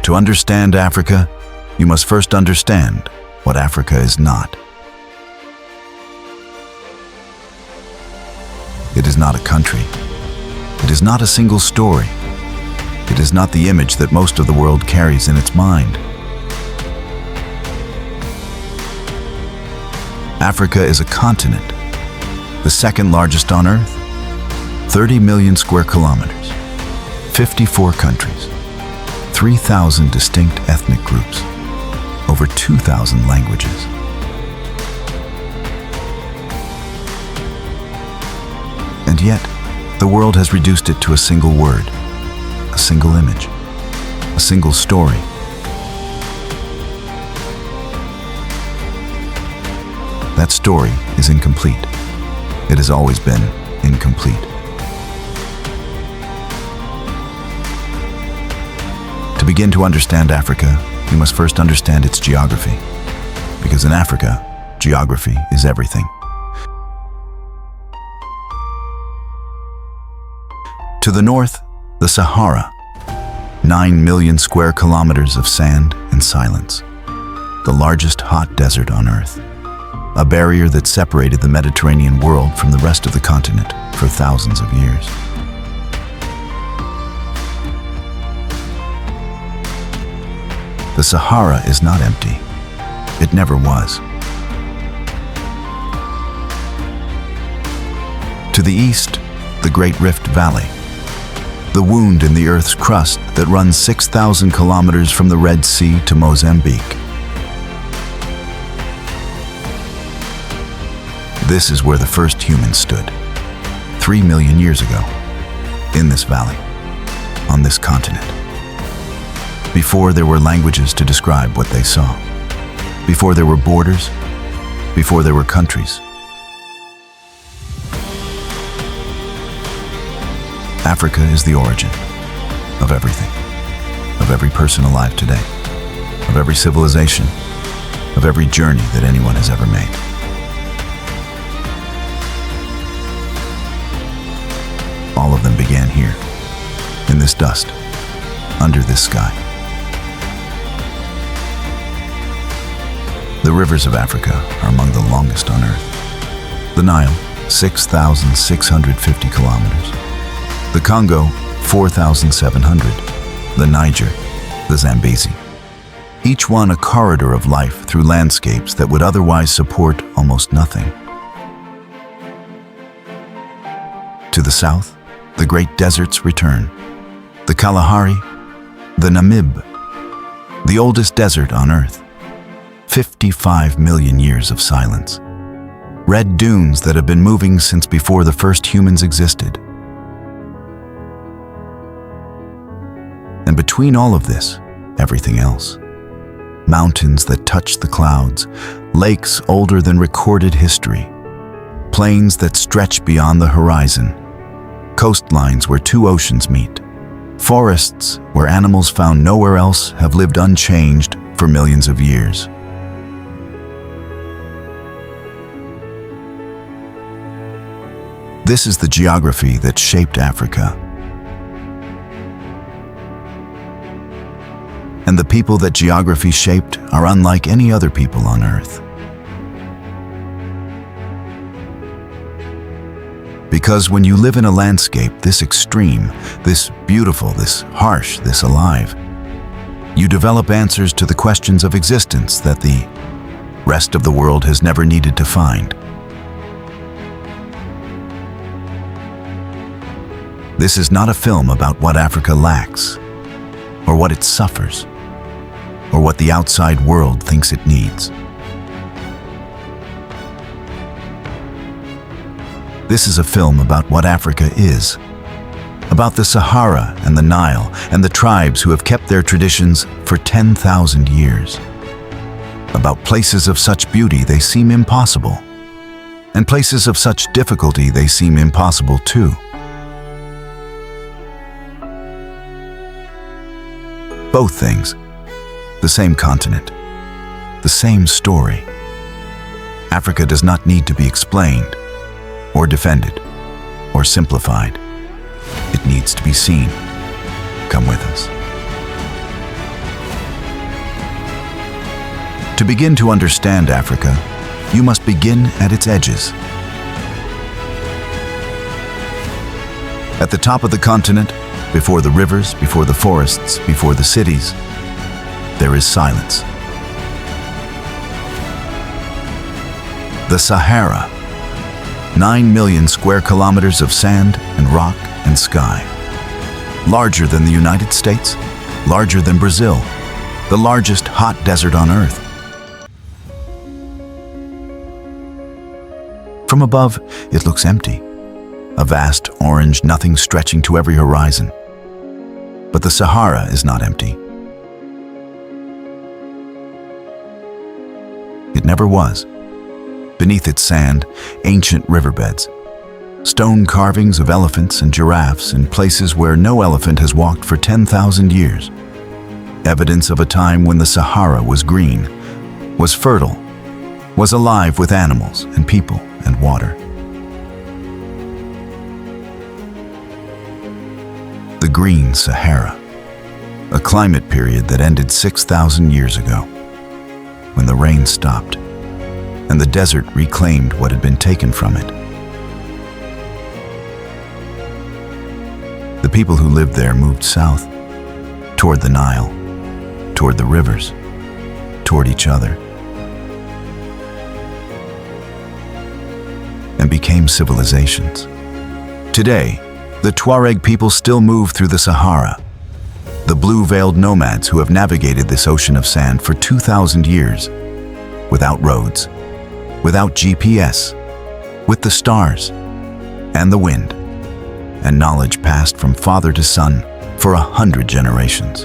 To understand Africa, you must first understand what Africa is not. It is not a country. It is not a single story. It is not the image that most of the world carries in its mind. Africa is a continent, the second largest on Earth, 30 million square kilometers, 54 countries, 3,000 distinct ethnic groups, over 2,000 languages. And yet, the world has reduced it to a single word, a single image, a single story. That story is incomplete. It has always been incomplete. To begin to understand Africa, you must first understand its geography. Because in Africa, geography is everything. To the north, the Sahara, 9 million square kilometers of sand and silence. The largest hot desert on Earth. A barrier that separated the Mediterranean world from the rest of the continent for thousands of years. The Sahara is not empty. It never was. To the east, the Great Rift Valley, the wound in the Earth's crust that runs 6,000 kilometers from the Red Sea to Mozambique. This is where the first humans stood, 3 million years ago, in this valley, on this continent. Before there were languages to describe what they saw. Before there were borders. Before there were countries. Africa is the origin of everything, of every person alive today, of every civilization, of every journey that anyone has ever made. All of them began here, in this dust, under this sky. The rivers of Africa are among the longest on Earth. The Nile, 6,650 kilometers. The Congo, 4,700. The Niger, the Zambezi. Each one a corridor of life through landscapes that would otherwise support almost nothing. To the south, the great deserts return. The Kalahari, the Namib, the oldest desert on Earth. 55 million years of silence. Red dunes that have been moving since before the first humans existed. And between all of this, everything else. Mountains that touch the clouds, lakes older than recorded history, plains that stretch beyond the horizon, coastlines where two oceans meet, forests where animals found nowhere else have lived unchanged for millions of years. This is the geography that shaped Africa. And the people that geography shaped are unlike any other people on Earth. Because when you live in a landscape this extreme, this beautiful, this harsh, this alive, you develop answers to the questions of existence that the rest of the world has never needed to find. This is not a film about what Africa lacks, or what it suffers, or what the outside world thinks it needs. This is a film about what Africa is, about the Sahara and the Nile and the tribes who have kept their traditions for 10,000 years, about places of such beauty they seem impossible, and places of such difficulty they seem impossible too. Both things, the same continent, the same story. Africa does not need to be explained, or defended, or simplified. It needs to be seen. Come with us. To begin to understand Africa, you must begin at its edges. At the top of the continent, before the rivers, before the forests, before the cities, there is silence. The Sahara, 9 million square kilometers of sand and rock and sky. Larger than the United States, larger than Brazil, the largest hot desert on Earth. From above, it looks empty, a vast orange nothing stretching to every horizon. But the Sahara is not empty. It never was. Beneath its sand, ancient riverbeds, stone carvings of elephants and giraffes in places where no elephant has walked for 10,000 years. Evidence of a time when the Sahara was green, was fertile, was alive with animals and people and water. The Green Sahara, a climate period that ended 6,000 years ago, when the rain stopped and the desert reclaimed what had been taken from it. The people who lived there moved south, toward the Nile, toward the rivers, toward each other, and became civilizations. Today, the Tuareg people still move through the Sahara, the blue-veiled nomads who have navigated this ocean of sand for 2,000 years, without roads, without GPS, with the stars and the wind, and knowledge passed from father to son for 100 generations.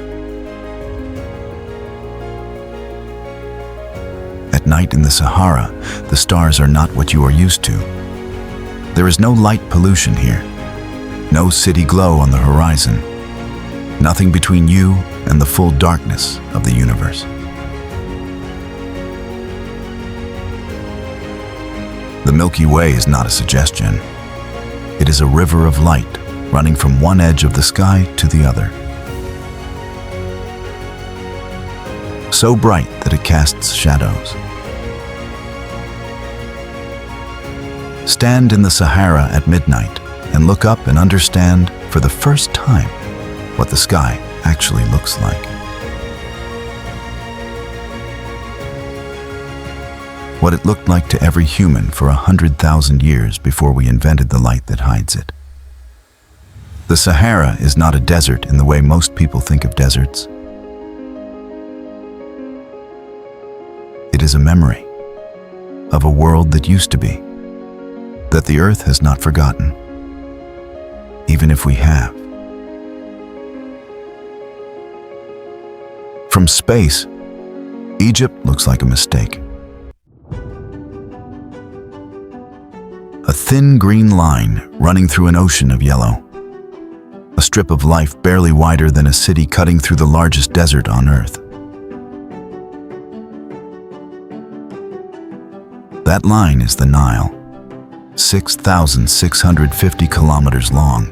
At night in the Sahara, the stars are not what you are used to. There is no light pollution here, no city glow on the horizon, nothing between you and the full darkness of the universe. The Milky Way is not a suggestion. It is a river of light running from one edge of the sky to the other. So bright that it casts shadows. Stand in the Sahara at midnight and look up and understand for the first time what the sky actually looks like. What it looked like to every human for 100,000 years before we invented the light that hides it. The Sahara is not a desert in the way most people think of deserts. It is a memory of a world that used to be, that the earth has not forgotten, even if we have. From space, Egypt looks like a mistake. A thin green line running through an ocean of yellow. A strip of life barely wider than a city cutting through the largest desert on Earth. That line is the Nile, 6,650 kilometers long,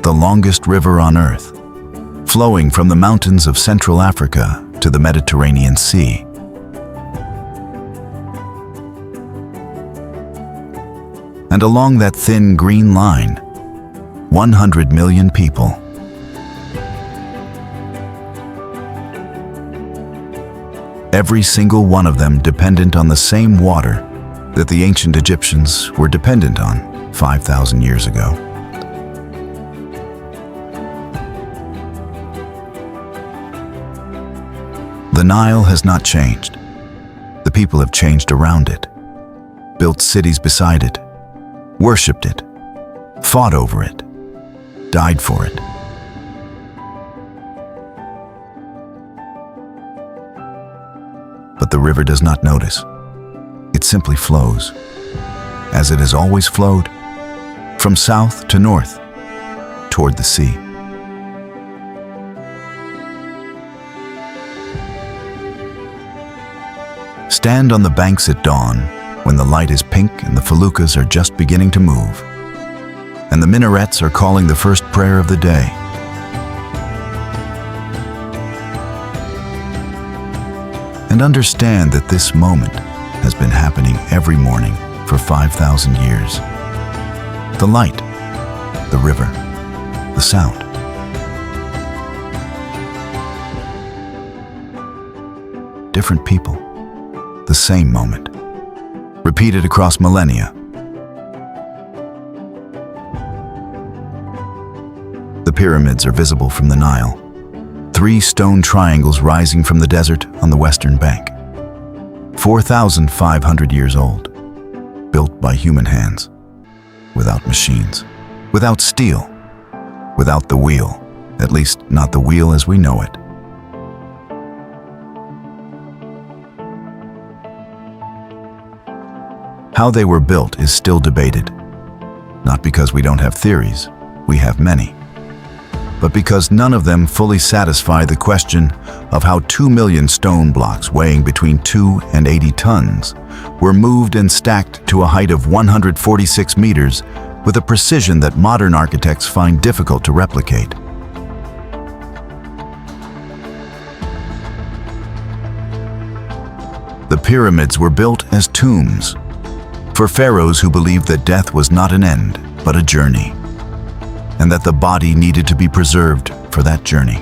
the longest river on Earth, flowing from the mountains of Central Africa to the Mediterranean Sea. And along that thin green line, 100 million people. Every single one of them dependent on the same water that the ancient Egyptians were dependent on 5,000 years ago. The Nile has not changed. The people have changed around it, built cities beside it, worshipped it, fought over it, died for it. But the river does not notice. It simply flows, as it has always flowed, from south to north, toward the sea. Stand on the banks at dawn, when the light is pink and the feluccas are just beginning to move, and the minarets are calling the first prayer of the day. and understand that this moment has been happening every morning for 5,000 years. The light, the river, the sound. Different people, the same moment, repeated across millennia. The pyramids are visible from the Nile, 3 stone triangles rising from the desert on the western bank. 4,500 years old, built by human hands, without machines, without steel, without the wheel, at least not the wheel as we know it. How they were built is still debated, not because we don't have theories, we have many, but because none of them fully satisfy the question of how 2 million stone blocks weighing between 2 and 80 tons were moved and stacked to a height of 146 meters with a precision that modern architects find difficult to replicate. The pyramids were built as tombs for pharaohs who believed that death was not an end, but a journey, and that the body needed to be preserved for that journey.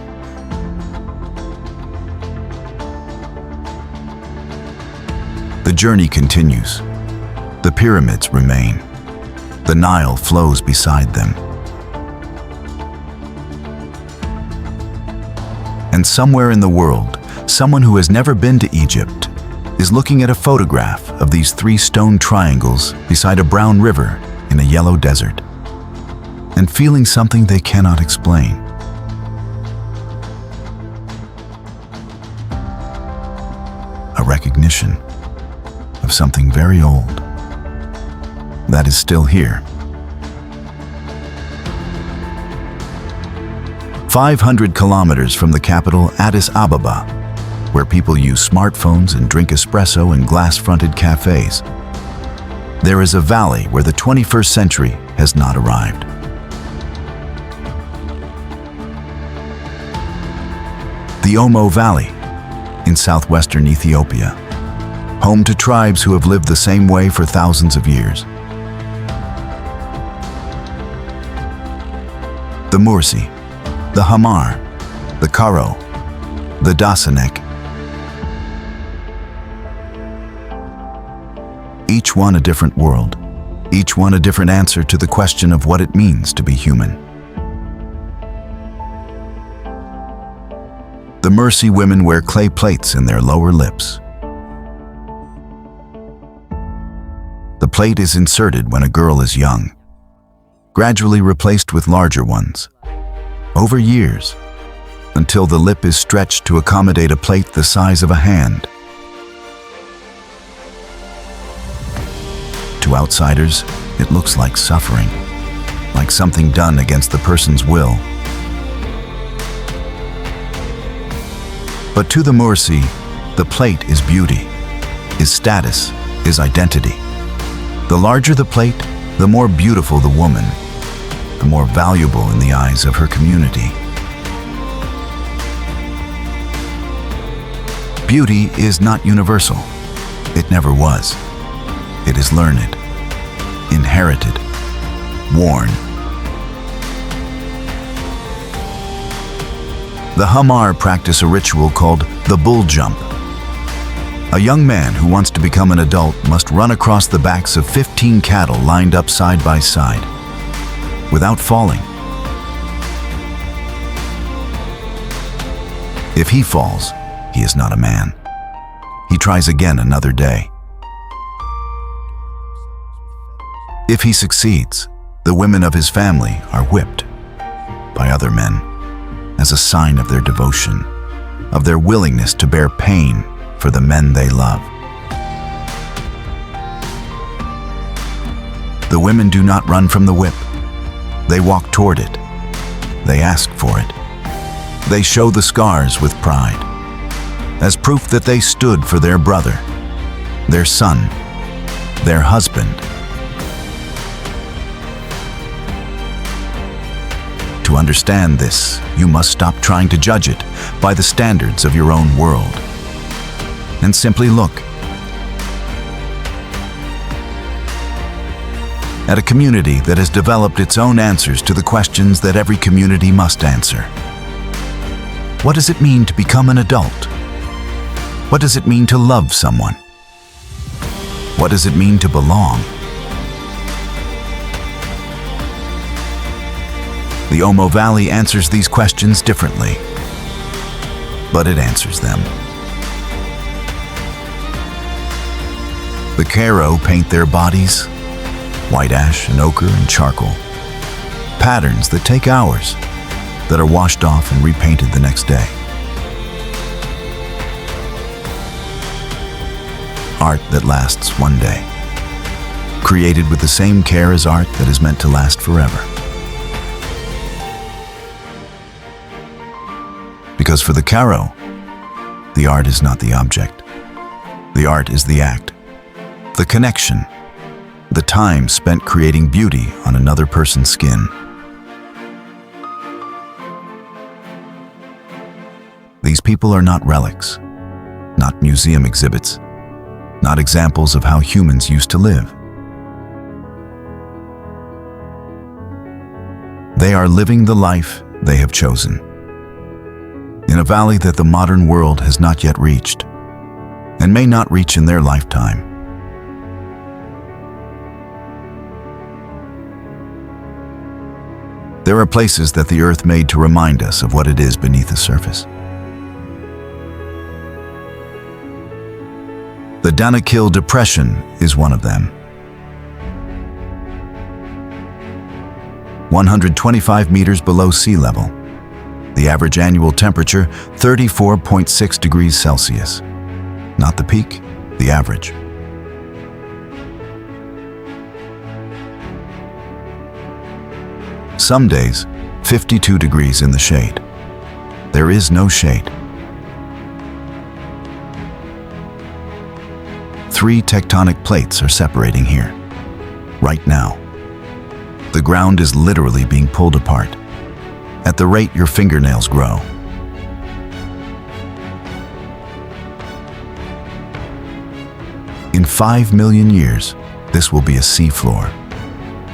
The journey continues. The pyramids remain. The Nile flows beside them. And somewhere in the world, someone who has never been to Egypt is looking at a photograph of these 3 stone triangles beside a brown river in a yellow desert, and feeling something they cannot explain. A recognition of something very old that is still here. 500 kilometers from the capital, Addis Ababa, where people use smartphones and drink espresso in glass-fronted cafes, there is a valley where the 21st century has not arrived. The Omo Valley in southwestern Ethiopia, home to tribes who have lived the same way for thousands of years. The Mursi, the Hamar, the Karo, the Dasanek. Each one a different world, each one a different answer to the question of what it means to be human. The Mursi women wear clay plates in their lower lips. The plate is inserted when a girl is young, gradually replaced with larger ones, over years, until the lip is stretched to accommodate a plate the size of a hand. To outsiders, it looks like suffering, like something done against the person's will. But to the Mursi, the plate is beauty, is status, is identity. The larger the plate, the more beautiful the woman, the more valuable in the eyes of her community. Beauty is not universal. It never was. It is learned, inherited, worn. The Hamar practice a ritual called the bull jump. A young man who wants to become an adult must run across the backs of 15 cattle lined up side by side, without falling. If he falls, he is not a man. He tries again another day. If he succeeds, the women of his family are whipped by other men as a sign of their devotion, of their willingness to bear pain for the men they love. The women do not run from the whip. They walk toward it. They ask for it. They show the scars with pride, as proof that they stood for their brother, their son, their husband. To understand this, you must stop trying to judge it by the standards of your own world. and simply look at a community that has developed its own answers to the questions that every community must answer. What does it mean to become an adult? What does it mean to love someone? What does it mean to belong? The Omo Valley answers these questions differently, but it answers them. The Karo paint their bodies, white ash and ochre and charcoal, patterns that take hours, that are washed off and repainted the next day. Art that lasts one day, created with the same care as art that is meant to last forever. Because for the Karo, the art is not the object. The art is the act, the connection, the time spent creating beauty on another person's skin. These people are not relics, not museum exhibits, not examples of how humans used to live. They are living the life they have chosen, in a valley that the modern world has not yet reached, and may not reach in their lifetime. There are places that the earth made to remind us of what it is beneath the surface. The Danakil Depression is one of them. 125 meters below sea level. The average annual temperature, 34.6 degrees Celsius. Not the peak, the average. Some days, 52 degrees in the shade. There is no shade. 3 tectonic plates are separating here, right now. The ground is literally being pulled apart, at the rate your fingernails grow. In 5 million years, this will be a seafloor.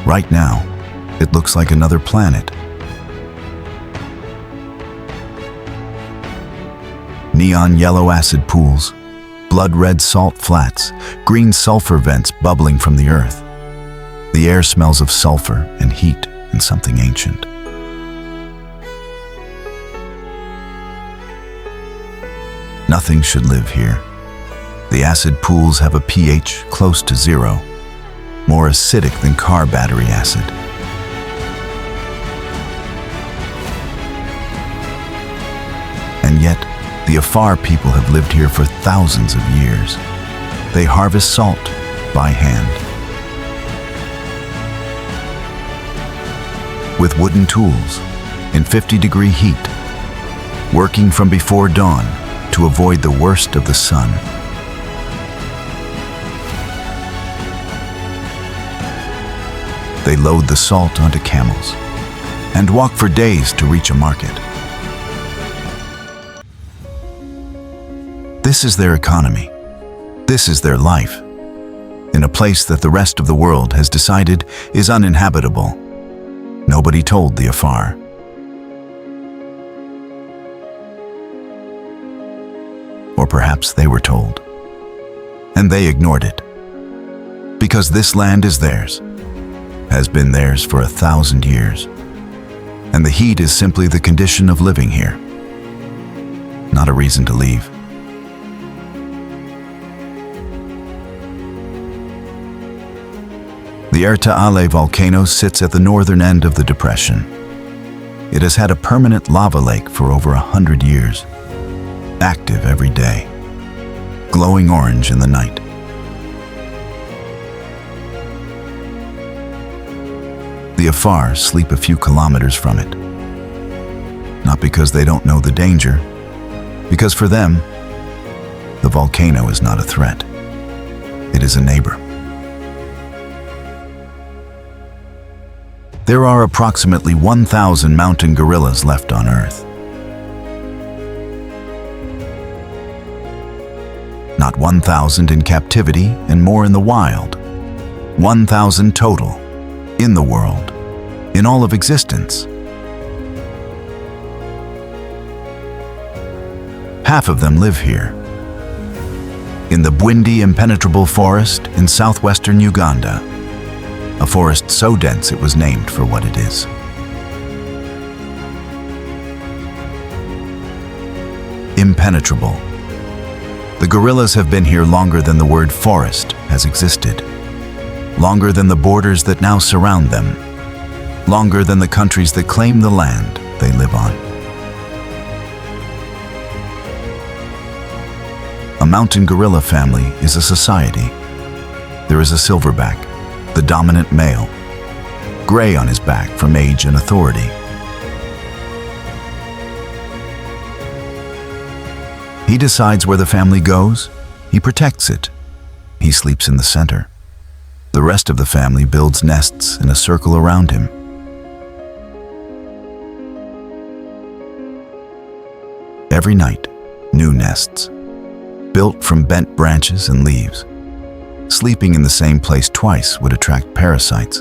Right now, it looks like another planet. Neon yellow acid pools, blood-red salt flats, green sulfur vents bubbling from the earth. The air smells of sulfur and heat and something ancient. Nothing should live here. The acid pools have a pH close to 0, more acidic than car battery acid. And yet, the Afar people have lived here for thousands of years. They harvest salt by hand, with wooden tools, in 50-degree heat, working from before dawn to avoid the worst of the sun. They load the salt onto camels and walk for days to reach a market. This is their economy. This is their life, in a place that the rest of the world has decided is uninhabitable. Nobody told the Afar. Or perhaps they were told, and they ignored it. Because this land is theirs, has been theirs for 1,000 years, and the heat is simply the condition of living here, not a reason to leave. The Erta volcano sits at the northern end of the depression. It has had a permanent lava lake for over 100 years, active every day, glowing orange in the night. The Afar sleep a few kilometers from it. Not because they don't know the danger, because for them, the volcano is not a threat. It is a neighbor. There are approximately 1,000 mountain gorillas left on Earth. Not 1,000 in captivity and more in the wild. 1,000 total, in the world, in all of existence. Half of them live here, in the Bwindi impenetrable forest in southwestern Uganda, a forest so dense it was named for what it is. Impenetrable. The gorillas have been here longer than the word forest has existed, longer than the borders that now surround them, longer than the countries that claim the land they live on. A mountain gorilla family is a society. There is a silverback, the dominant male, gray on his back from age and authority. He decides where the family goes. He protects it. He sleeps in the center. The rest of the family builds nests in a circle around him. Every night, new nests, built from bent branches and leaves. Sleeping in the same place twice would attract parasites.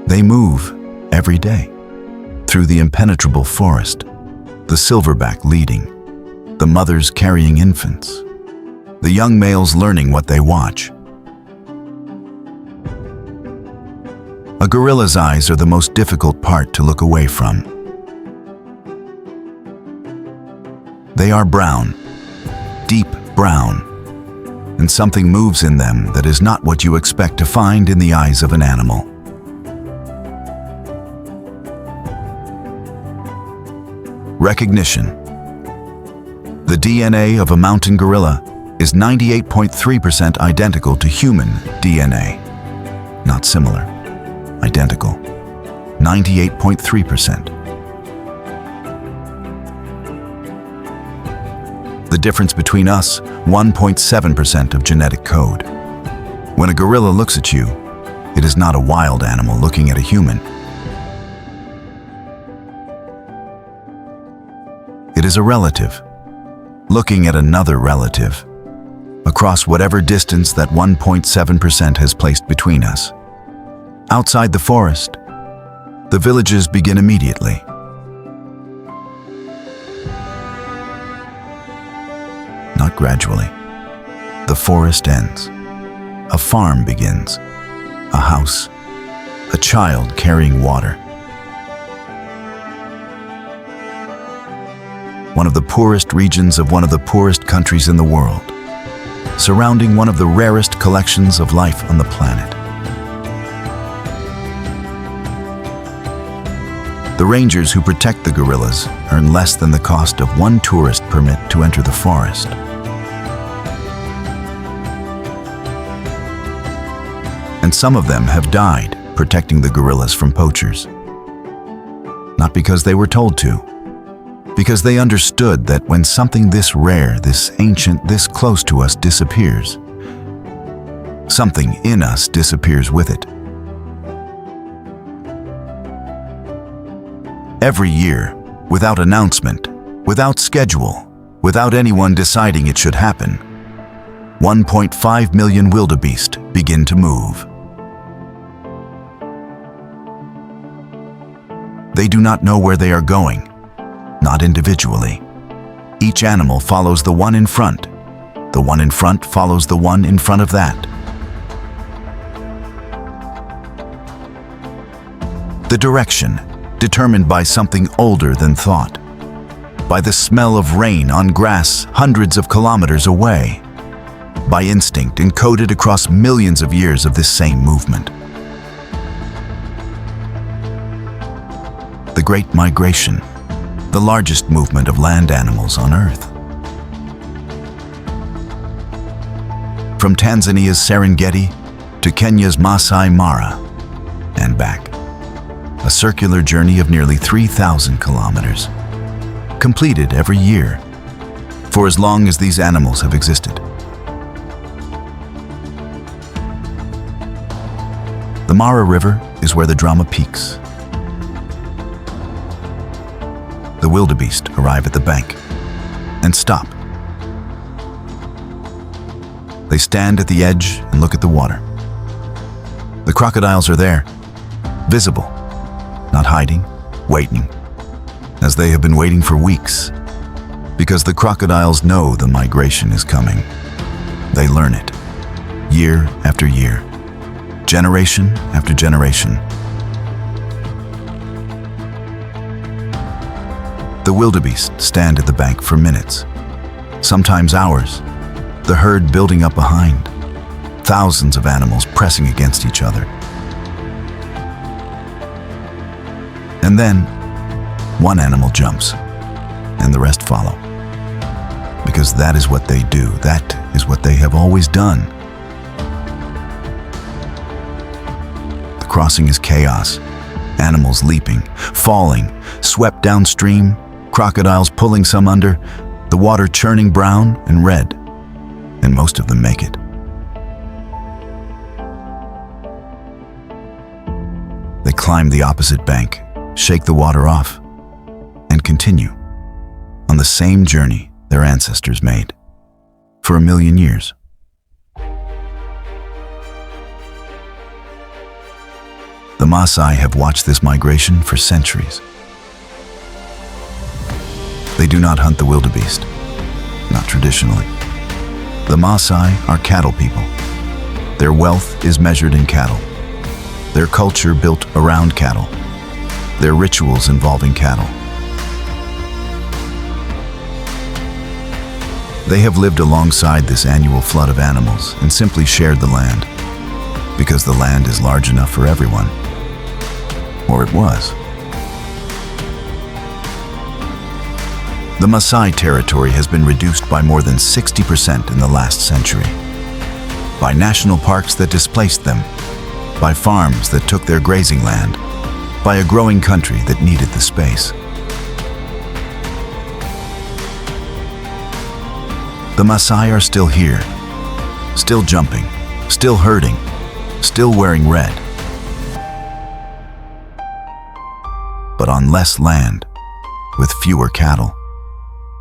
They move every day through the impenetrable forest, the silverback leading, the mothers carrying infants, the young males learning what they watch. A gorilla's eyes are the most difficult part to look away from. They are brown, deep brown, and something moves in them that is not what you expect to find in the eyes of an animal. Recognition. The DNA of a mountain gorilla is 98.3% identical to human DNA. Not similar, identical. 98.3%. The difference between us, 1.7% of genetic code. When a gorilla looks at you, it is not a wild animal looking at a human. It is a relative, looking at another relative, across whatever distance that 1.7% has placed between us. Outside the forest, the villages begin immediately. Not gradually. The forest ends. A farm begins. A house. A child carrying water. One of the poorest regions of one of the poorest countries in the world, surrounding one of the rarest collections of life on the planet. The rangers who protect the gorillas earn less than the cost of one tourist permit to enter the forest. And some of them have died protecting the gorillas from poachers. Not because they were told to, because they understood that when something this rare, this ancient, this close to us disappears, something in us disappears with it. Every year, without announcement, without schedule, without anyone deciding it should happen, 1.5 million wildebeest begin to move. They do not know where they are going, not individually. Each animal follows the one in front. The one in front follows the one in front of that. The direction, determined by something older than thought, by the smell of rain on grass hundreds of kilometers away, by instinct encoded across millions of years of this same movement. The Great Migration, the largest movement of land animals on Earth. From Tanzania's Serengeti to Kenya's Maasai Mara and back. A circular journey of nearly 3,000 kilometers, completed every year, for as long as these animals have existed. The Mara River is where the drama peaks. The wildebeest arrive at the bank and stop. They stand at the edge and look at the water. The crocodiles are there, visible, not hiding, waiting, as they have been waiting for weeks, because the crocodiles know the migration is coming. They learn it, year after year, generation after generation. The wildebeest stand at the bank for minutes, sometimes hours, the herd building up behind, thousands of animals pressing against each other. And then, one animal jumps, and the rest follow. Because that is what they do, that is what they have always done. The crossing is chaos, animals leaping, falling, swept downstream, crocodiles pulling some under, the water churning brown and red, and most of them make it. They climb the opposite bank, shake the water off, and continue on the same journey their ancestors made for 1,000,000 years. The Maasai have watched this migration for centuries. They do not hunt the wildebeest, not traditionally. The Maasai are cattle people. Their wealth is measured in cattle. Their culture built around cattle. Their rituals involving cattle. They have lived alongside this annual flood of animals and simply shared the land, because the land is large enough for everyone. Or it was. The Maasai territory has been reduced by more than 60% in the last century, by national parks that displaced them, by farms that took their grazing land, by a growing country that needed the space. The Maasai are still here, still jumping, still herding, still wearing red. But on less land, with fewer cattle,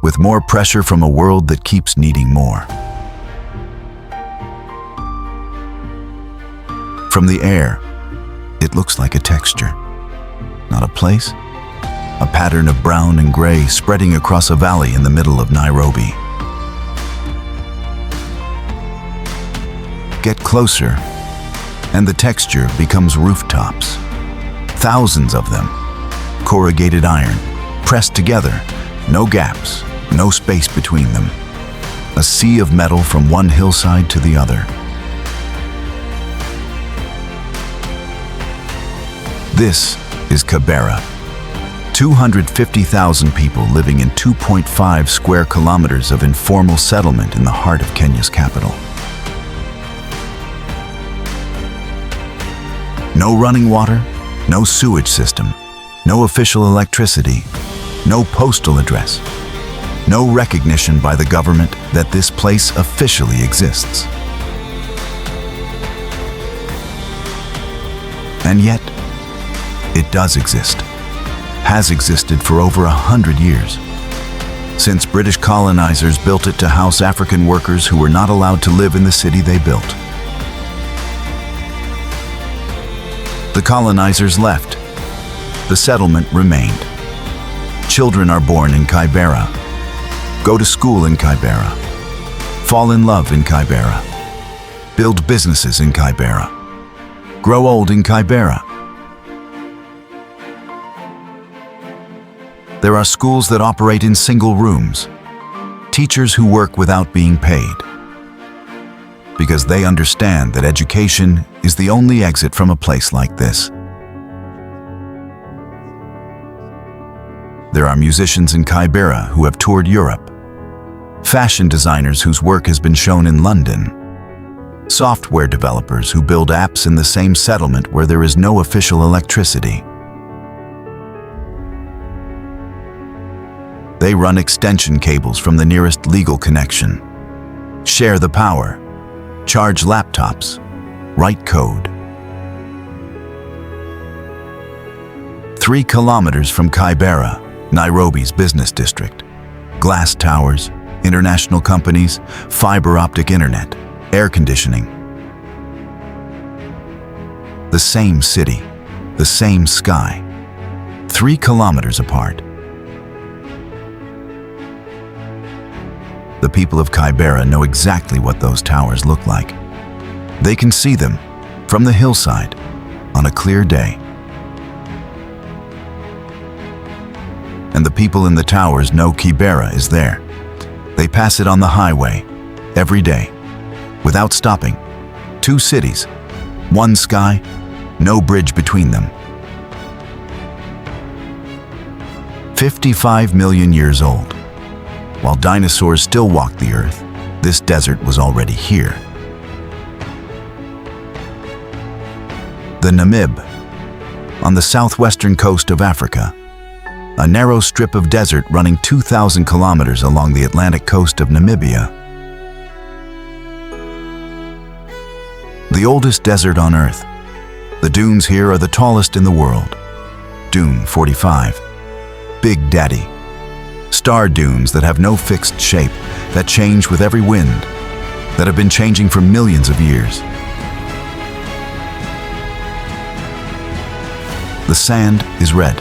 with more pressure from a world that keeps needing more. From the air, it looks like a texture, not a place, a pattern of brown and gray spreading across a valley in the middle of Nairobi. Get closer, and the texture becomes rooftops, thousands of them, corrugated iron, pressed together, no gaps, no space between them, a sea of metal from one hillside to the other. This is Kibera, 250,000 people living in 2.5 square kilometers of informal settlement in the heart of Kenya's capital. No running water, no sewage system, no official electricity, no postal address, no recognition by the government that this place officially exists. And yet, it does exist, has existed for over 100 years, since British colonizers built it to house African workers who were not allowed to live in the city they built. The colonizers left. The settlement remained. Children are born in Kibera, go to school in Kibera, fall in love in Kibera, build businesses in Kibera, grow old in Kibera. There are schools that operate in single rooms, teachers who work without being paid, because they understand that education is the only exit from a place like this. There are musicians in Kibera who have toured Europe, fashion designers whose work has been shown in London, software developers who build apps in the same settlement where there is no official electricity. They run extension cables from the nearest legal connection, share the power, charge laptops, write code. 3 kilometers from Kibera, Nairobi's business district. Glass towers, international companies, fiber optic internet, air conditioning. The same city, the same sky, 3 kilometers apart. The people of Kibera know exactly what those towers look like. They can see them from the hillside on a clear day. And the people in the towers know Kibera is there. They pass it on the highway every day, without stopping. 2 cities, 1 sky, no bridge between them. 55 million years old. While dinosaurs still walked the earth, this desert was already here. The Namib, on the southwestern coast of Africa, a narrow strip of desert running 2,000 kilometers along the Atlantic coast of Namibia. The oldest desert on Earth. The dunes here are the tallest in the world. Dune 45. Big Daddy. Star dunes that have no fixed shape, that change with every wind, that have been changing for millions of years. The sand is red,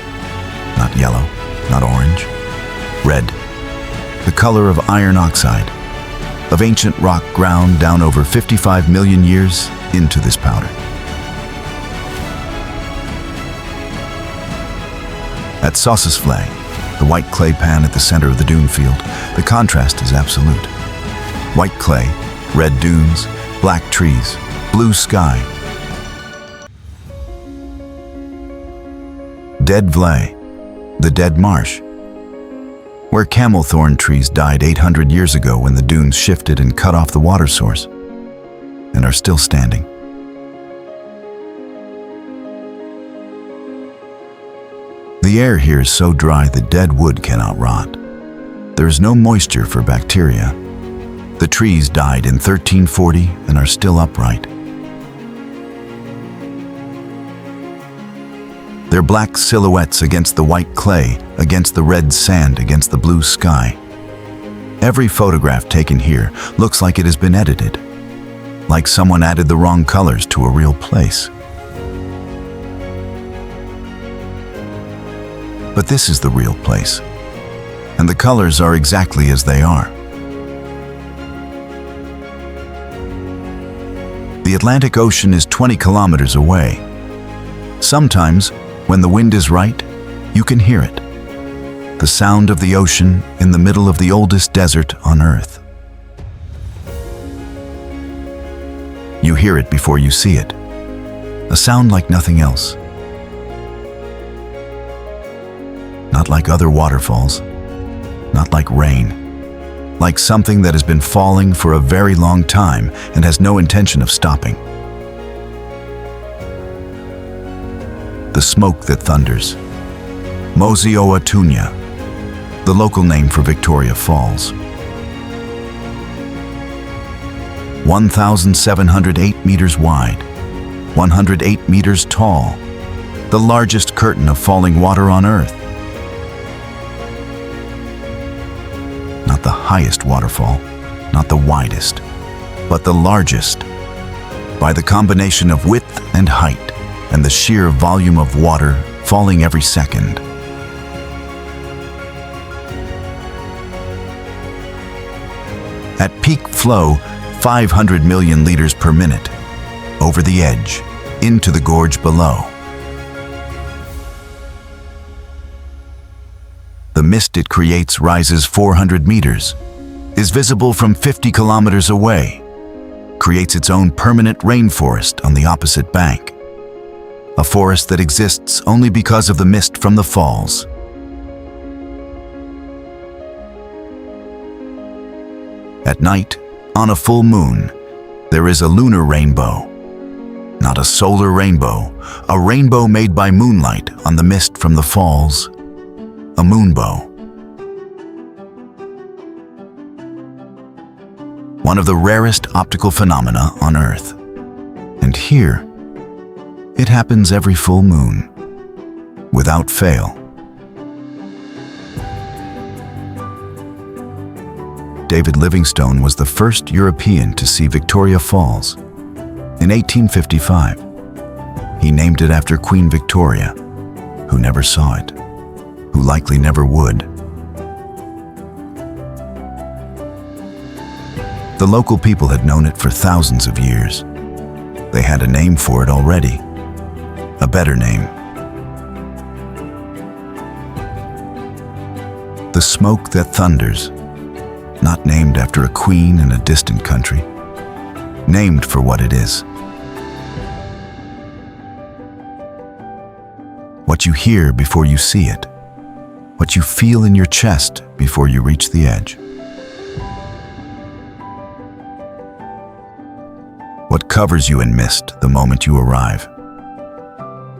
not yellow, not orange. Red, the color of iron oxide, of ancient rock ground down over 55 million years into this powder. At Sossusvlei, the white clay pan at the center of the dune field, the contrast is absolute. White clay, red dunes, black trees, blue sky. Dead Vlei, the dead marsh, where camel thorn trees died 800 years ago when the dunes shifted and cut off the water source, and are still standing. The air here is so dry that dead wood cannot rot. There is no moisture for bacteria. The trees died in 1340 and are still upright. Their black silhouettes against the white clay, against the red sand, against the blue sky. Every photograph taken here looks like it has been edited, like someone added the wrong colors to a real place. But this is the real place, and the colors are exactly as they are. The Atlantic Ocean is 20 kilometers away. Sometimes, when the wind is right, you can hear it. The sound of the ocean in the middle of the oldest desert on Earth. You hear it before you see it. A sound like nothing else. Not like other waterfalls. Not like rain. Like something that has been falling for a very long time and has no intention of stopping. The smoke that thunders. Mosi-oa-Tunya, the local name for Victoria Falls. 1,708 meters wide, 108 meters tall, the largest curtain of falling water on Earth. Not the highest waterfall, not the widest, but the largest, by the combination of width and height, and the sheer volume of water falling every second. At peak flow, 500 million liters per minute, over the edge, into the gorge below. The mist it creates rises 400 meters, is visible from 50 kilometers away, creates its own permanent rainforest on the opposite bank. A forest that exists only because of the mist from the falls. At night, on a full moon, there is a lunar rainbow. Not a solar rainbow, a rainbow made by moonlight on the mist from the falls. A moonbow. One of the rarest optical phenomena on Earth. And here, it happens every full moon, without fail. David Livingstone was the first European to see Victoria Falls. In 1855, he named it after Queen Victoria, who never saw it, who likely never would. The local people had known it for thousands of years. They had a name for it already, a better name. The smoke that thunders, not named after a queen in a distant country, named for what it is. What you hear before you see it, what you feel in your chest before you reach the edge. What covers you in mist the moment you arrive,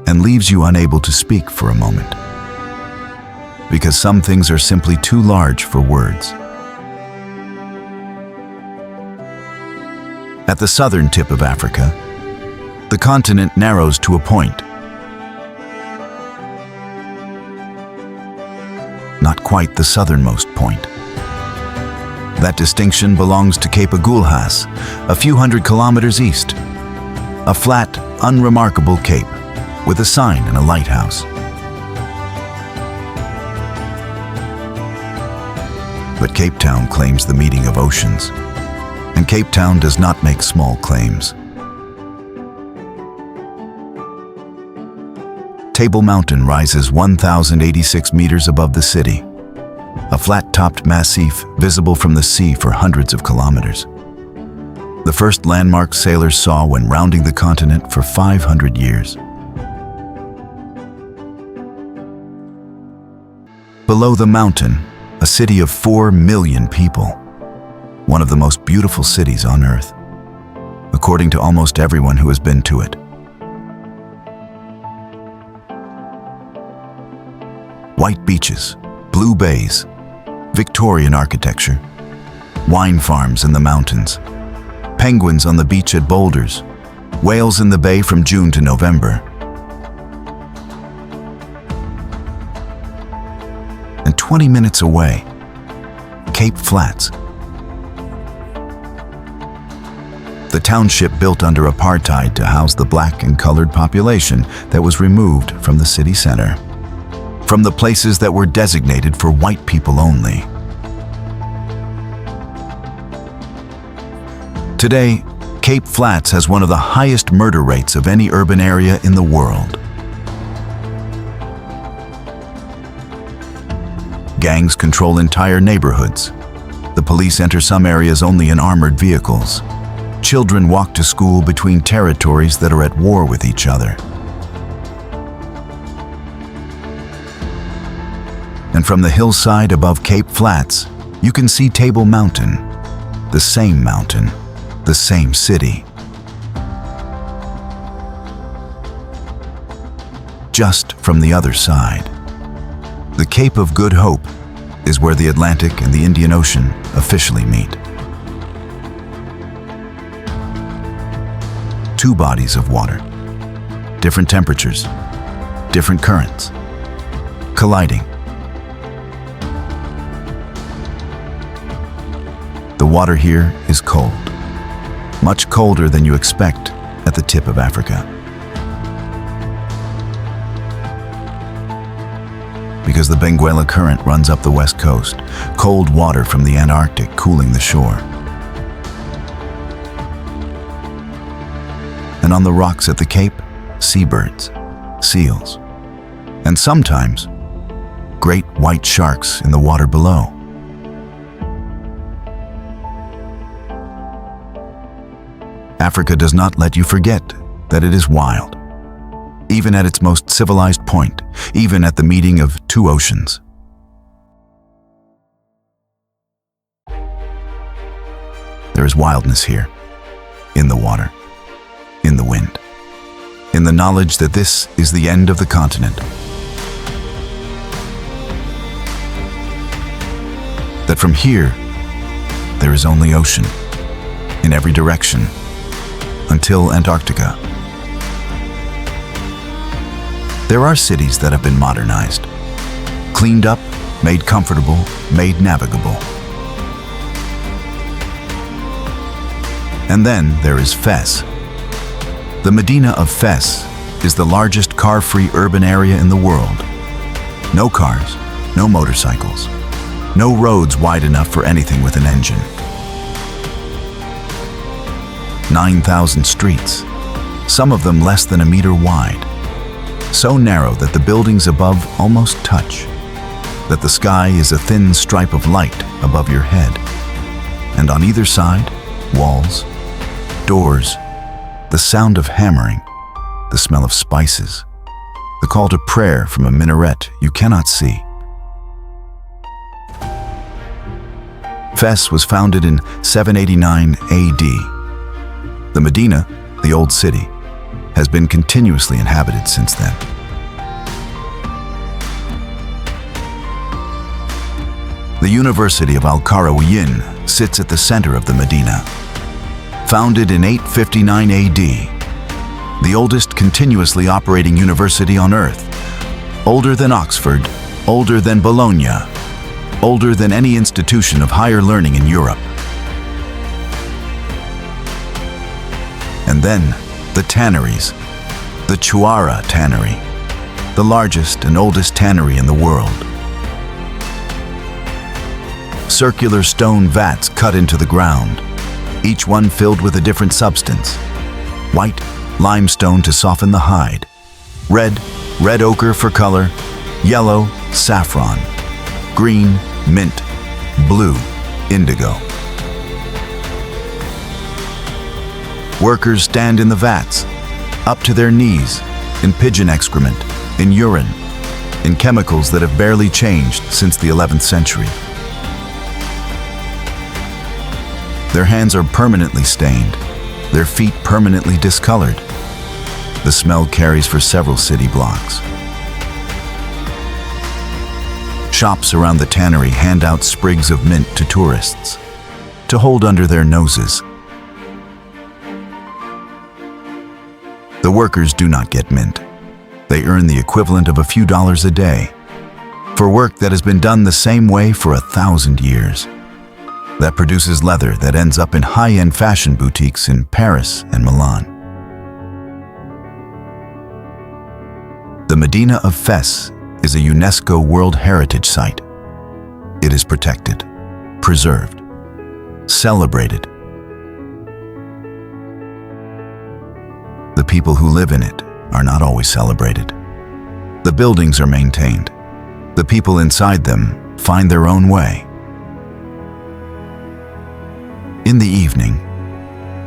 and leaves you unable to speak for a moment, because some things are simply too large for words. At the southern tip of Africa, the continent narrows to a point. Not quite the southernmost point. That distinction belongs to Cape Agulhas, a few hundred kilometers east. A flat, unremarkable cape with a sign and a lighthouse. But Cape Town claims the meeting of oceans, and Cape Town does not make small claims. Table Mountain rises 1,086 meters above the city, a flat-topped massif visible from the sea for hundreds of kilometers. The first landmark sailors saw when rounding the continent for 500 years. Below the mountain, a city of 4 million people, one of the most beautiful cities on Earth, according to almost everyone who has been to it. White beaches, blue bays, Victorian architecture, wine farms in the mountains, penguins on the beach at Boulders, whales in the bay from June to November. And 20 minutes away, Cape Flats. The township built under apartheid to house the black and colored population that was removed from the city center, from the places that were designated for white people only. Today, Cape Flats has one of the highest murder rates of any urban area in the world. Gangs control entire neighborhoods. The police enter some areas only in armored vehicles. Children walk to school between territories that are at war with each other. And from the hillside above Cape Flats, you can see Table Mountain, the same city. Just from the other side. The Cape of Good Hope is where the Atlantic and the Indian Ocean officially meet. Two bodies of water, different temperatures, different currents, colliding. The water here is cold, much colder than you expect at the tip of Africa. Because the Benguela Current runs up the west coast, cold water from the Antarctic cooling the shore. And on the rocks at the Cape, seabirds, seals, and sometimes great white sharks in the water below. Africa does not let you forget that it is wild, even at its most civilized point, even at the meeting of two oceans. There is wildness here, in the water, in the wind, in the knowledge that this is the end of the continent. That from here, there is only ocean, in every direction, until Antarctica. There are cities that have been modernized, cleaned up, made comfortable, made navigable. And then there is Fez. The Medina of Fez is the largest car-free urban area in the world. No cars, no motorcycles, no roads wide enough for anything with an engine. 9,000 streets, some of them less than a meter wide, so narrow that the buildings above almost touch, that the sky is a thin stripe of light above your head. And on either side, walls, doors, the sound of hammering, the smell of spices, the call to prayer from a minaret you cannot see. Fez was founded in 789 AD. The Medina, the old city, has been continuously inhabited since then. The University of Al-Qarawiyyin sits at the center of the Medina. Founded in 859 AD, the oldest continuously operating university on Earth, older than Oxford, older than Bologna, older than any institution of higher learning in Europe. And then, the tanneries. The Chuara Tannery, the largest and oldest tannery in the world. Circular stone vats cut into the ground, each one filled with a different substance. White, limestone to soften the hide. Red ochre for color. Yellow, saffron. Green, mint. Blue, indigo. Workers stand in the vats, up to their knees, in pigeon excrement, in urine, in chemicals that have barely changed since the 11th century. Their hands are permanently stained, their feet permanently discolored. The smell carries for several city blocks. Shops around the tannery hand out sprigs of mint to tourists, to hold under their noses. The workers do not get mint. They earn the equivalent of a few dollars a day for work that has been done the same way for 1,000 years. That produces leather that ends up in high-end fashion boutiques in Paris and Milan. The Medina of Fez is a UNESCO World Heritage Site. It is protected, preserved, celebrated. The people who live in it are not always celebrated. The buildings are maintained. The people inside them find their own way. In the evening,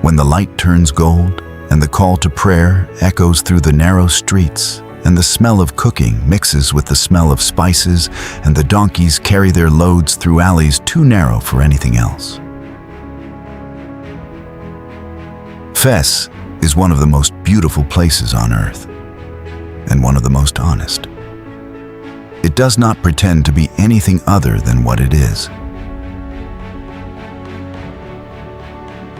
when the light turns gold and the call to prayer echoes through the narrow streets and the smell of cooking mixes with the smell of spices and the donkeys carry their loads through alleys too narrow for anything else. Fez is one of the most beautiful places on earth, and one of the most honest. It does not pretend to be anything other than what it is.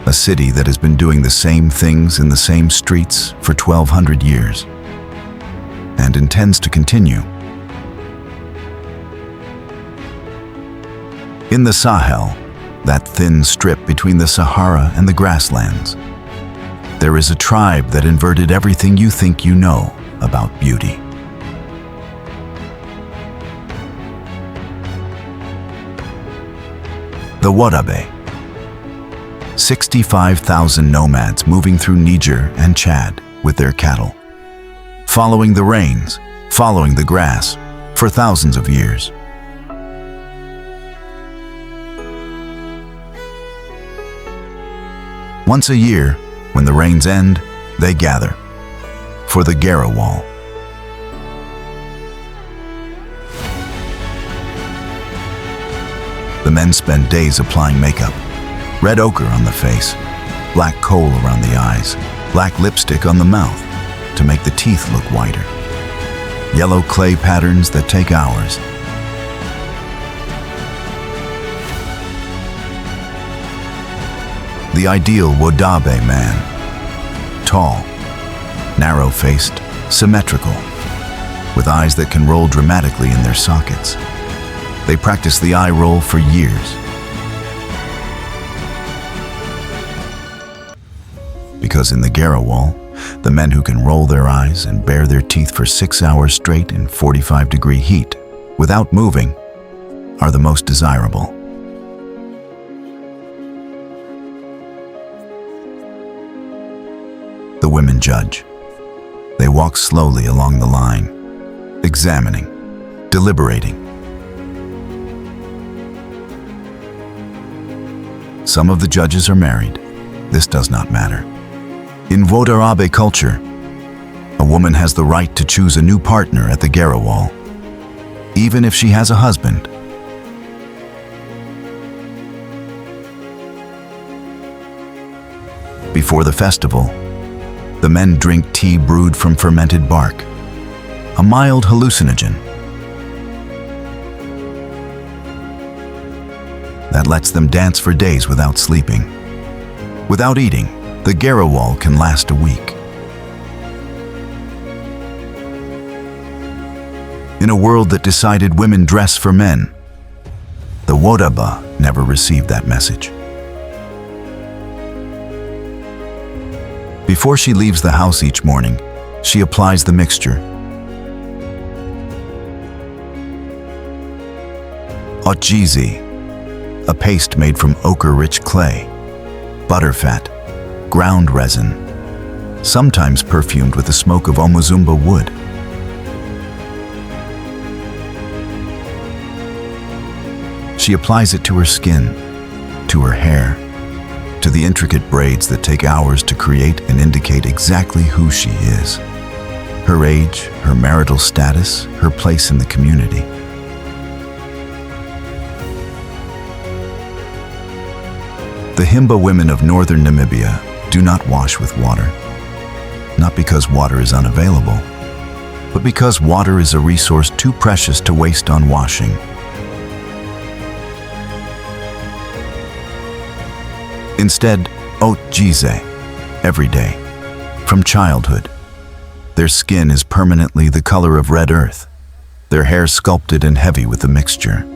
A city that has been doing the same things in the same streets for 1,200 years, and intends to continue. In the Sahel, that thin strip between the Sahara and the grasslands, there is a tribe that inverted everything you think you know about beauty. The Wodaabe. 65,000 nomads moving through Niger and Chad with their cattle, following the rains, following the grass, for thousands of years. Once a year, when the rains end, they gather for the Garawal. The men spend days applying makeup, red ochre on the face, black kohl around the eyes, black lipstick on the mouth to make the teeth look whiter, yellow clay patterns that take hours. The ideal Wodaabe man. Tall, narrow-faced, symmetrical, with eyes that can roll dramatically in their sockets. They practice the eye roll for years. Because in the Garawal, the men who can roll their eyes and bare their teeth for 6 hours straight in 45-degree heat, without moving, are the most desirable. The women judge. They walk slowly along the line, examining, deliberating. Some of the judges are married. This does not matter. In Wodaabe culture, a woman has the right to choose a new partner at the Garawal, even if she has a husband. Before the festival, the men drink tea brewed from fermented bark, a mild hallucinogen that lets them dance for days without sleeping. Without eating, the Garawal can last a week. In a world that decided women dress for men, the Wodaabe never received that message. Before she leaves the house each morning, she applies the mixture. Otjize, a paste made from ochre-rich clay, butterfat, ground resin, sometimes perfumed with the smoke of omozumba wood. She applies it to her skin, to her hair, to the intricate braids that take hours to create and indicate exactly who she is. Her age, her marital status, her place in the community. The Himba women of northern Namibia do not wash with water. Not because water is unavailable, but because water is a resource too precious to waste on washing. Instead, Otjize, every day, from childhood. Their skin is permanently the color of red earth, their hair sculpted and heavy with the mixture.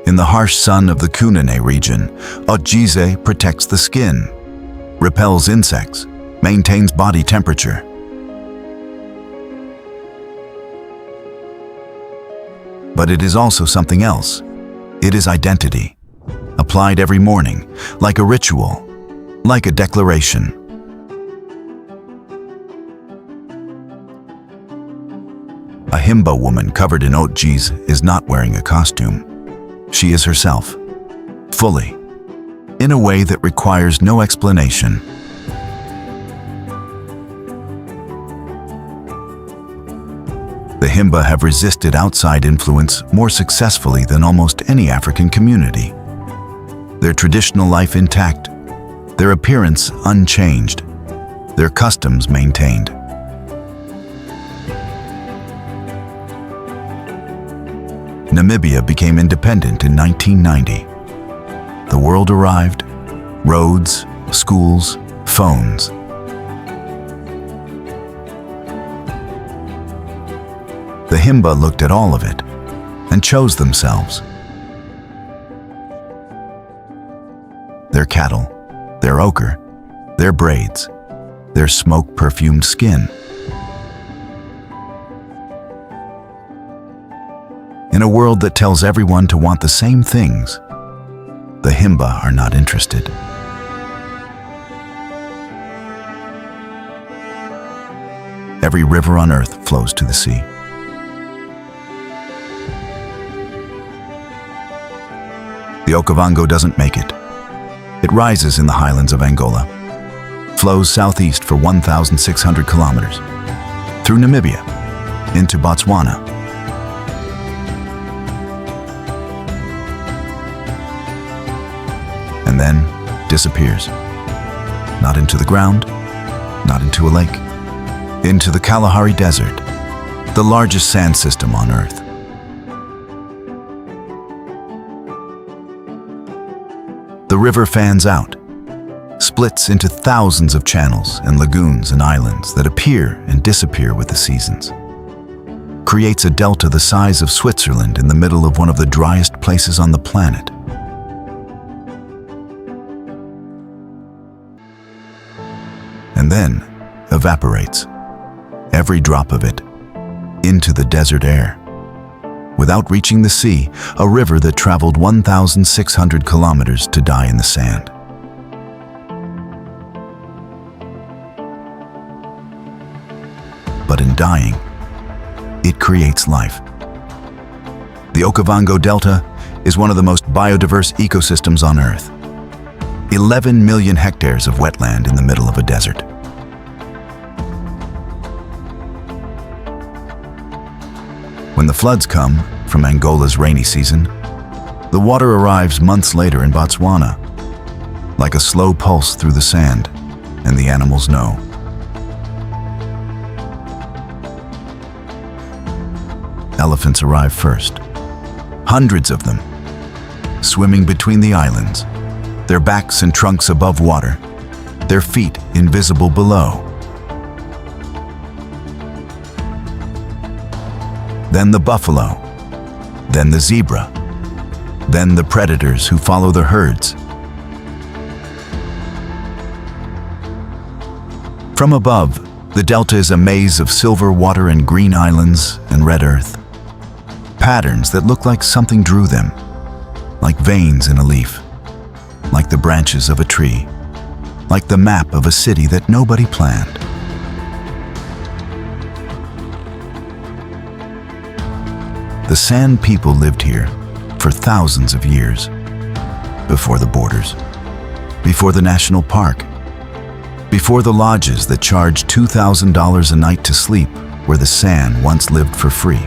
In the harsh sun of the Kunene region, Otjize protects the skin, repels insects, maintains body temperature. But it is also something else. It is identity, applied every morning, like a ritual, like a declaration. A Himba woman covered in Otjize is not wearing a costume. She is herself, fully, in a way that requires no explanation. The Himba have resisted outside influence more successfully than almost any African community. Their traditional life intact, their appearance unchanged, their customs maintained. Namibia became independent in 1990. The world arrived, roads, schools, phones. The Himba looked at all of it and chose themselves. Their cattle, their ochre, their braids, their smoke-perfumed skin. In a world that tells everyone to want the same things, the Himba are not interested. Every river on earth flows to the sea. The Okavango doesn't make it. It rises in the highlands of Angola, flows southeast for 1,600 kilometers, through Namibia, into Botswana. And then disappears. Not into the ground, not into a lake, into the Kalahari Desert, the largest sand system on Earth. The river fans out, splits into thousands of channels and lagoons and islands that appear and disappear with the seasons. Creates a delta the size of Switzerland in the middle of one of the driest places on the planet. and then evaporates, every drop of it, into the desert air. Without reaching the sea, a river that traveled 1,600 kilometers to die in the sand. But in dying, it creates life. The Okavango Delta is one of the most biodiverse ecosystems on Earth. 11 million hectares of wetland in the middle of a desert. When the floods come from Angola's rainy season, the water arrives months later in Botswana, like a slow pulse through the sand, and the animals know. Elephants arrive first, hundreds of them, swimming between the islands, their backs and trunks above water, their feet invisible below. Then the buffalo, then the zebra, then the predators who follow the herds. From above, the delta is a maze of silver water and green islands and red earth. Patterns that look like something drew them, like veins in a leaf, like the branches of a tree, like the map of a city that nobody planned. The Sand people lived here for thousands of years, before the borders, before the national park, before the lodges that charged $2,000 a night to sleep where the Sand once lived for free.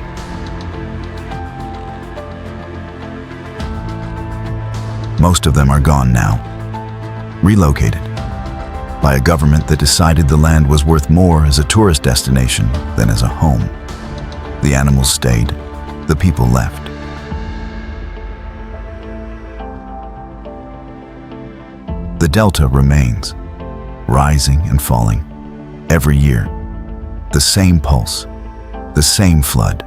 Most of them are gone now, relocated by a government that decided the land was worth more as a tourist destination than as a home. The animals stayed, the people left. The delta remains, rising and falling, every year. The same pulse, the same flood,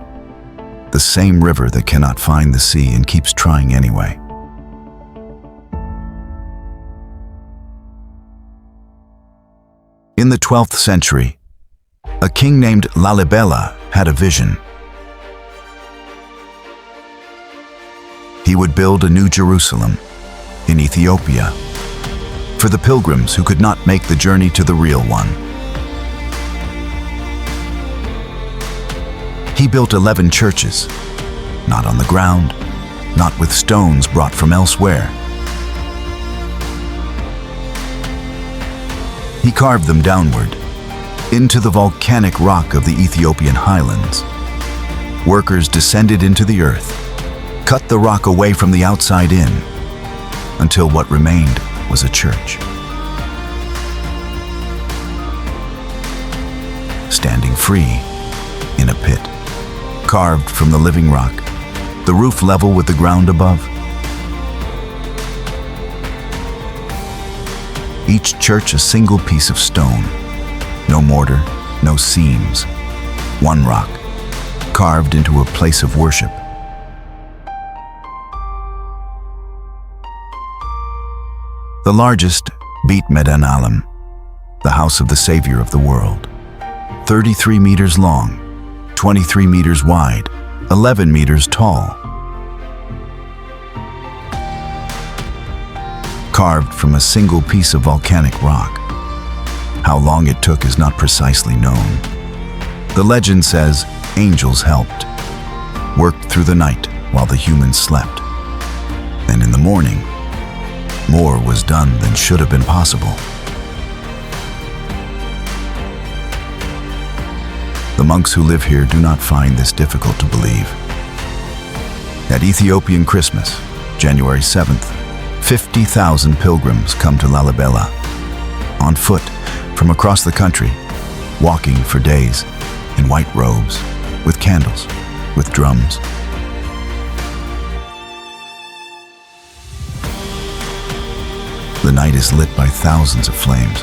the same river that cannot find the sea and keeps trying anyway. In the 12th century, a king named Lalibela had a vision. He would build a new Jerusalem in Ethiopia for the pilgrims who could not make the journey to the real one. He built 11 churches, not on the ground, not with stones brought from elsewhere. He carved them downward, into the volcanic rock of the Ethiopian highlands. Workers descended into the earth, cut the rock away from the outside in, until what remained was a church. Standing free in a pit, carved from the living rock, the roof level with the ground above. Each church a single piece of stone, no mortar, no seams, one rock, carved into a place of worship. The largest, Beit Medina, the house of the Savior of the world, 33 meters long, 23 meters wide, 11 meters tall. Carved from a single piece of volcanic rock. How long it took is not precisely known. The legend says angels helped, worked through the night while the humans slept. And in the morning, more was done than should have been possible. The monks who live here do not find this difficult to believe. At Ethiopian Christmas, January 7th, 50,000 pilgrims come to Lalibela, on foot from across the country, walking for days in white robes, with candles, with drums. The night is lit by thousands of flames.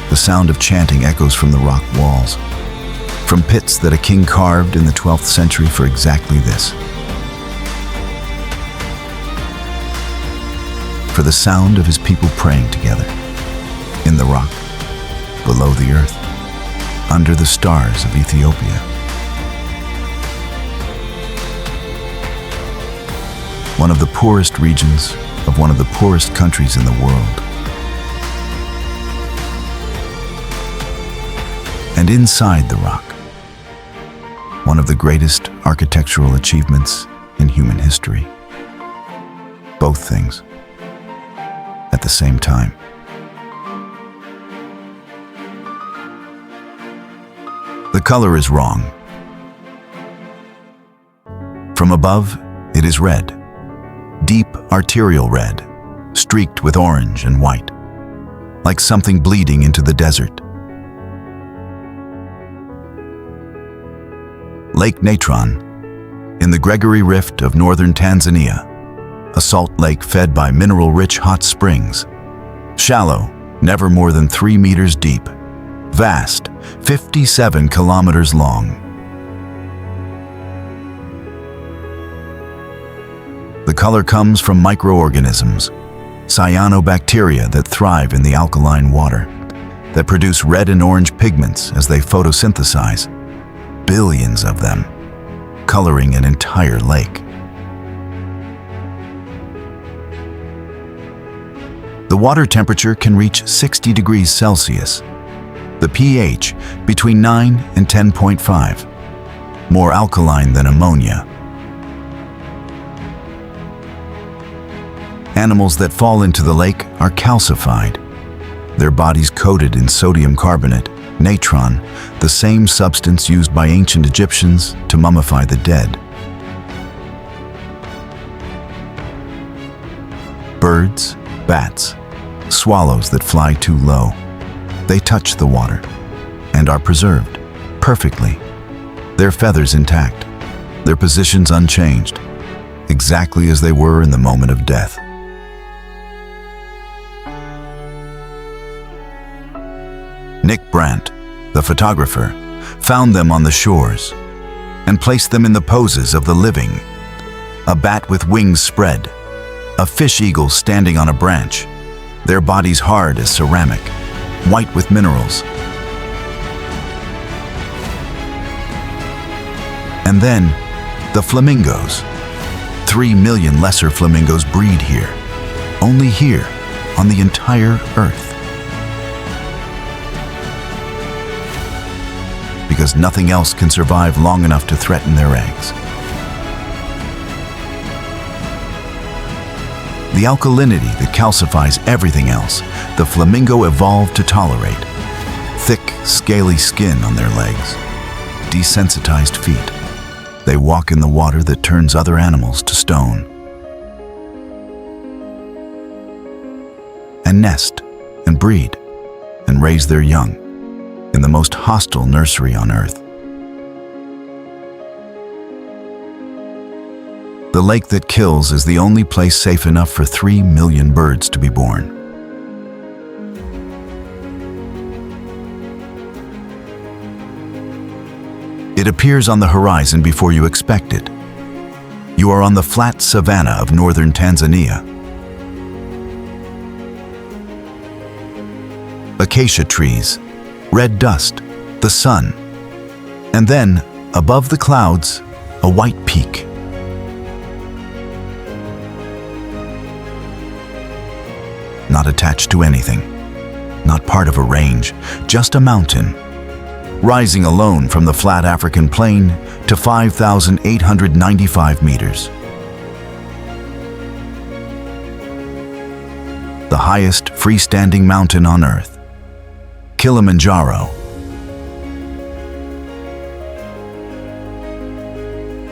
The sound of chanting echoes from the rock walls, from pits that a king carved in the 12th century for exactly this. For the sound of his people praying together, in the rock, below the earth, under the stars of Ethiopia. One of the poorest regions of one of the poorest countries in the world. And inside the rock, one of the greatest architectural achievements in human history. Both things at the same time. The color is wrong. From above, it is red, deep arterial red, streaked with orange and white, like something bleeding into the desert. Lake Natron, in the Gregory Rift of northern Tanzania, a salt lake fed by mineral-rich hot springs, shallow, never more than 3 meters deep, vast, 57 kilometers long. The color comes from microorganisms, cyanobacteria that thrive in the alkaline water, that produce red and orange pigments as they photosynthesize. Billions of them, coloring an entire lake. The water temperature can reach 60 degrees Celsius. The pH between 9 and 10.5, more alkaline than ammonia. Animals that fall into the lake are calcified, their bodies coated in sodium carbonate, natron, the same substance used by ancient Egyptians to mummify the dead. Birds, bats, swallows that fly too low, they touch the water and are preserved perfectly, their feathers intact, their positions unchanged, exactly as they were in the moment of death. Nick Brandt, the photographer, found them on the shores and placed them in the poses of the living. A bat with wings spread, a fish eagle standing on a branch, their bodies hard as ceramic, white with minerals. And then, the flamingos. 3 million lesser flamingos breed here, only here, on the entire Earth. Because nothing else can survive long enough to threaten their eggs. The alkalinity that calcifies everything else, the flamingo evolved to tolerate. Thick, scaly skin on their legs, desensitized feet. They walk in the water that turns other animals to stone. And nest, and breed, and raise their young in the most hostile nursery on Earth. The lake that kills is the only place safe enough for 3 million birds to be born. It appears on the horizon before you expect it. You are on the flat savanna of northern Tanzania. Acacia trees, red dust, the sun, and then, above the clouds, a white peak. Not attached to anything, not part of a range, just a mountain, rising alone from the flat African plain to 5,895 meters. The highest freestanding mountain on Earth. Kilimanjaro.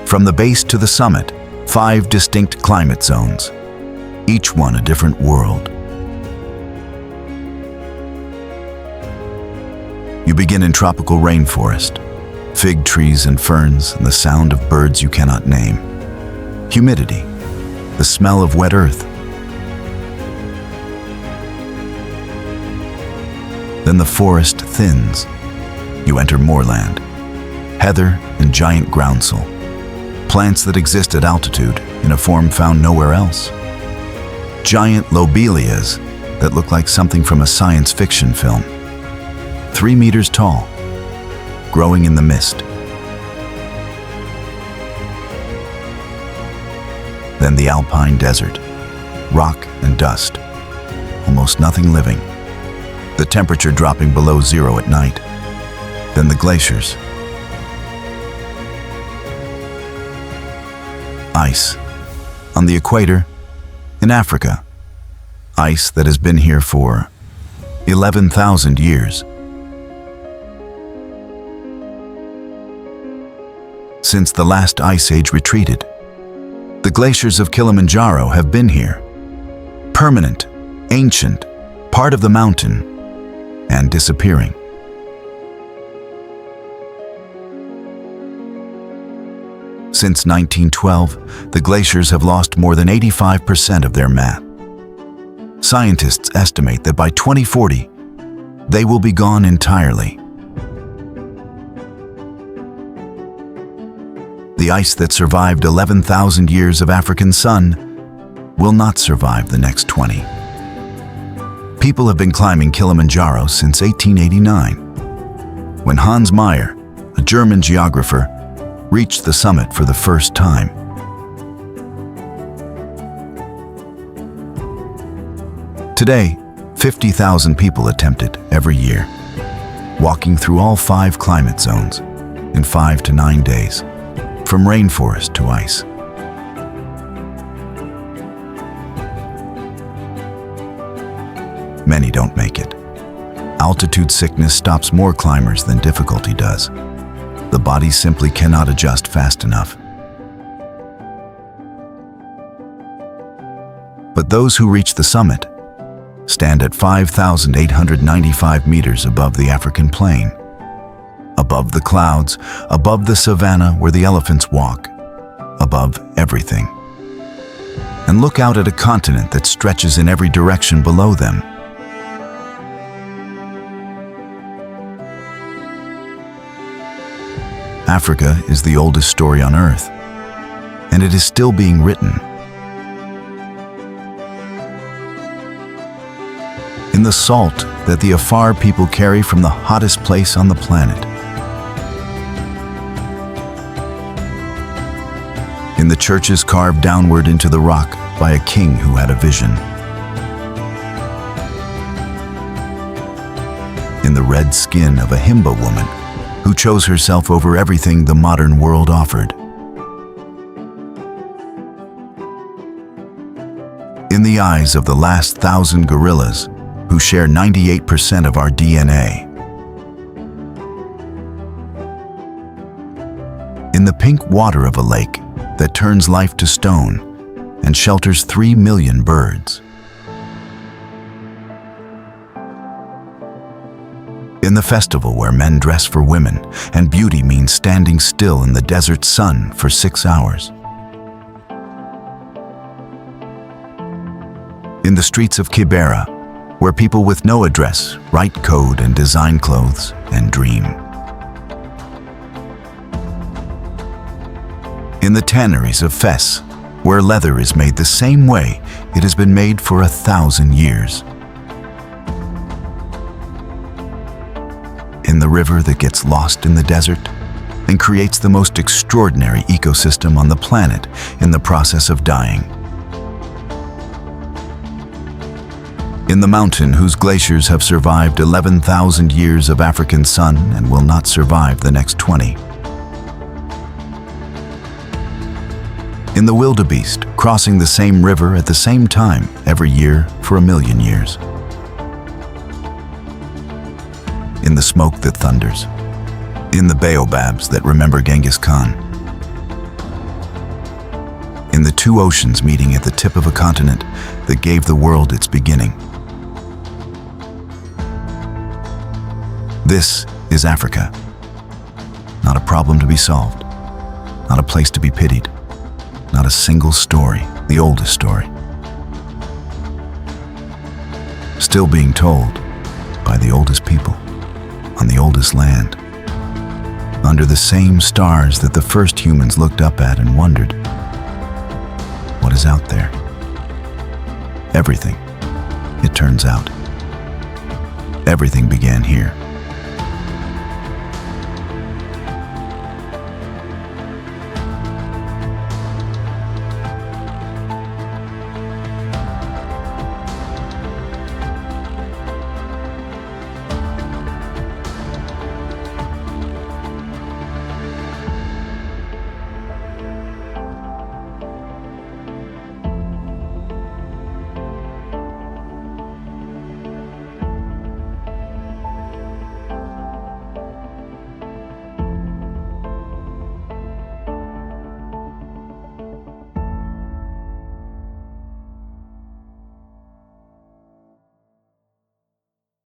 From the base to the summit, 5 distinct climate zones, each one a different world. You begin in tropical rainforest, fig trees and ferns and the sound of birds you cannot name. Humidity, the smell of wet earth. Then the forest thins. You enter moorland, heather and giant groundsel, plants that exist at altitude in a form found nowhere else. Giant lobelias that look like something from a science fiction film. 3 meters tall, growing in the mist. Then the alpine desert, rock and dust, almost nothing living. The temperature dropping below zero at night. Then the glaciers. Ice. On the equator, in Africa. Ice that has been here for 11,000 years. Since the last ice age retreated, the glaciers of Kilimanjaro have been here. Permanent, ancient, part of the mountain, and disappearing. Since 1912, the glaciers have lost more than 85% of their mass. Scientists estimate that by 2040, they will be gone entirely. The ice that survived 11,000 years of African sun will not survive the next 20. People have been climbing Kilimanjaro since 1889, when Hans Meyer, a German geographer, reached the summit for the first time. Today, 50,000 people attempt it every year, walking through all 5 climate zones in 5 to 9 days, from rainforest to ice. Many don't make it. Altitude sickness stops more climbers than difficulty does. The body simply cannot adjust fast enough. But those who reach the summit stand at 5,895 meters above the African plain, above the clouds, above the savanna where the elephants walk, above everything. And look out at a continent that stretches in every direction below them. Africa is the oldest story on Earth, and it is still being written. In the salt that the Afar people carry from the hottest place on the planet. In the churches carved downward into the rock by a king who had a vision. In the red skin of a Himba woman who chose herself over everything the modern world offered. In the eyes of the last 1,000 gorillas who share 98% of our DNA. In the pink water of a lake that turns life to stone and shelters 3 million birds. In the festival where men dress for women and beauty means standing still in the desert sun for 6 hours. In the streets of Kibera, where people with no address write code and design clothes and dream. In the tanneries of Fes, where leather is made the same way it has been made for 1,000 years. In the river that gets lost in the desert and creates the most extraordinary ecosystem on the planet in the process of dying. In the mountain whose glaciers have survived 11,000 years of African sun and will not survive the next 20. In the wildebeest crossing the same river at the same time every year for 1,000,000 years. In the smoke that thunders. In the baobabs that remember Genghis Khan. In the 2 oceans meeting at the tip of a continent that gave the world its beginning. This is Africa. Not a problem to be solved. Not a place to be pitied. Not a single story, the oldest story. Still being told by the oldest people. On the oldest land, under the same stars that the first humans looked up at and wondered, what is out there? Everything, it turns out. Everything began here.